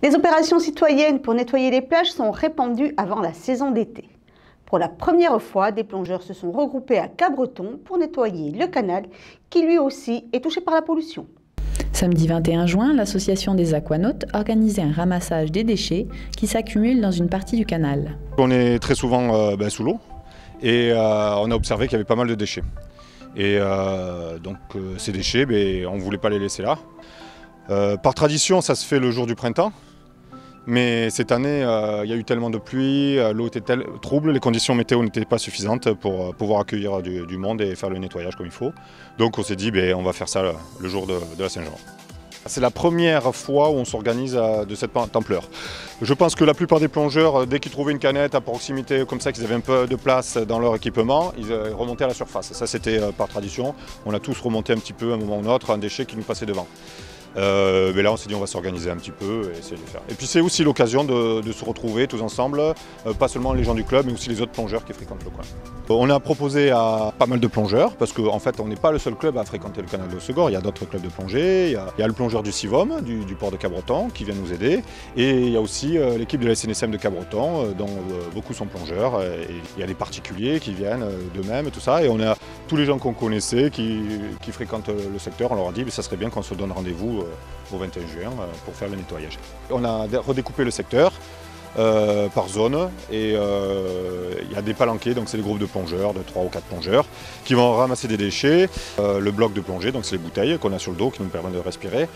Les opérations citoyennes pour nettoyer les plages sont répandues avant la saison d'été. Pour la première fois, des plongeurs se sont regroupés à Cabreton pour nettoyer le canal qui lui aussi est touché par la pollution. Samedi 21 juin, l'association des aquanautes organisait un ramassage des déchets qui s'accumulent dans une partie du canal. On est très souvent sous l'eau et on a observé qu'il y avait pas mal de déchets. Et donc ces déchets, on ne voulait pas les laisser là. Par tradition, ça se fait le jour du printemps. Mais cette année, il y a eu tellement de pluie, l'eau était trouble, les conditions météo n'étaient pas suffisantes pour pouvoir accueillir du monde et faire le nettoyage comme il faut. Donc on s'est dit, on va faire ça le jour de la Saint-Jean. C'est la première fois où on s'organise de cette ampleur. Je pense que la plupart des plongeurs, dès qu'ils trouvaient une canette à proximité, comme ça, qu'ils avaient un peu de place dans leur équipement, ils remontaient à la surface. Ça, c'était par tradition. On a tous remonté un petit peu, à un moment ou un autre, un déchet qui nous passait devant. Mais là on s'est dit on va s'organiser un petit peu et essayer de le faire. Et puis c'est aussi l'occasion de se retrouver tous ensemble, pas seulement les gens du club mais aussi les autres plongeurs qui fréquentent le coin. On a proposé à pas mal de plongeurs parce qu'en fait on n'est pas le seul club à fréquenter le canal de Segor, il y a d'autres clubs de plongée, il y a le plongeur du Sivom, du port de Cabreton qui vient nous aider et il y a aussi l'équipe de la SNSM de Cabreton dont beaucoup sont plongeurs et il y a des particuliers qui viennent d'eux-mêmes et tout ça et on a tous les gens qu'on connaissait qui fréquentent le secteur, on leur a dit ça serait bien qu'on se donne rendez-vous au 21 juin pour faire le nettoyage. On a redécoupé le secteur par zone et il y a des palanquets, donc c'est des groupes de plongeurs, de 3 ou 4 plongeurs qui vont ramasser des déchets. Le bloc de plongée, donc c'est les bouteilles qu'on a sur le dos qui nous permettent de respirer.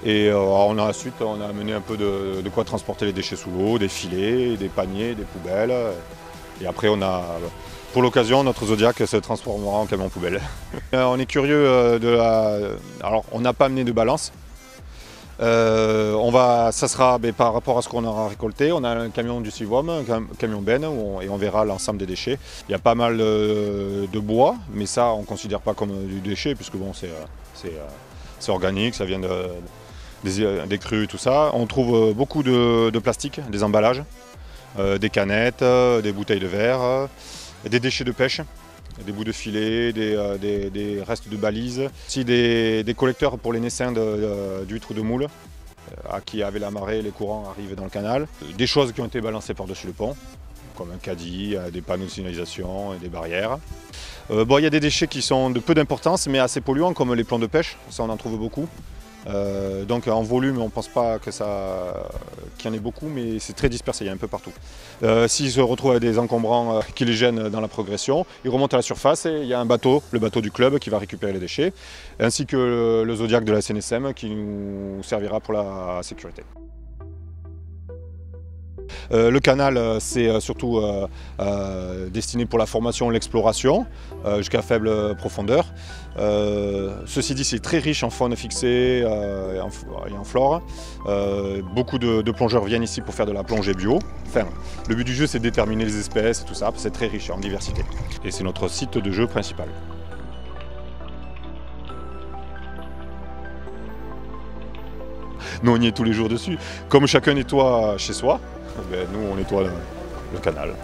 Et ensuite on a amené un peu de quoi transporter les déchets sous l'eau, des filets, des paniers, des poubelles. Et après on a, pour l'occasion, notre Zodiac se transformera en camion poubelle. On est curieux Alors on n'a pas amené de balance. Ça sera par rapport à ce qu'on aura récolté. On a un camion du Sivom, un camion benne, et on verra l'ensemble des déchets. Il y a pas mal de bois, mais ça on ne considère pas comme du déchet, puisque bon, c'est organique, ça vient des crues, tout ça. On trouve beaucoup de plastique, des emballages, des canettes, des bouteilles de verre, des déchets de pêche. Des bouts de filet, des restes de balises, aussi des collecteurs pour les naissins d'huîtres ou de moules, à qui avec la marée, les courants arrivent dans le canal. Des choses qui ont été balancées par-dessus le pont, comme un caddie, des panneaux de signalisation et des barrières. Il y a des déchets qui sont de peu d'importance mais assez polluants, comme les plans de pêche, ça on en trouve beaucoup. Donc en volume, on ne pense pas qu'il y en ait beaucoup, mais c'est très dispersé, il y a un peu partout. S'ils se retrouvent avec des encombrants qui les gênent dans la progression, ils remontent à la surface et il y a un bateau, le bateau du club, qui va récupérer les déchets, ainsi que le Zodiac de la SNSM qui nous servira pour la sécurité. Le canal, c'est surtout destiné pour la formation et l'exploration, jusqu'à faible profondeur. Ceci dit, c'est très riche en faune fixée et en flore. Beaucoup de plongeurs viennent ici pour faire de la plongée bio. Enfin, le but du jeu, c'est de déterminer les espèces et tout ça, c'est très riche en diversité. Et c'est notre site de jeu principal. Nous, on y est tous les jours dessus. Comme chacun nettoie chez soi, nous, on nettoie le canal.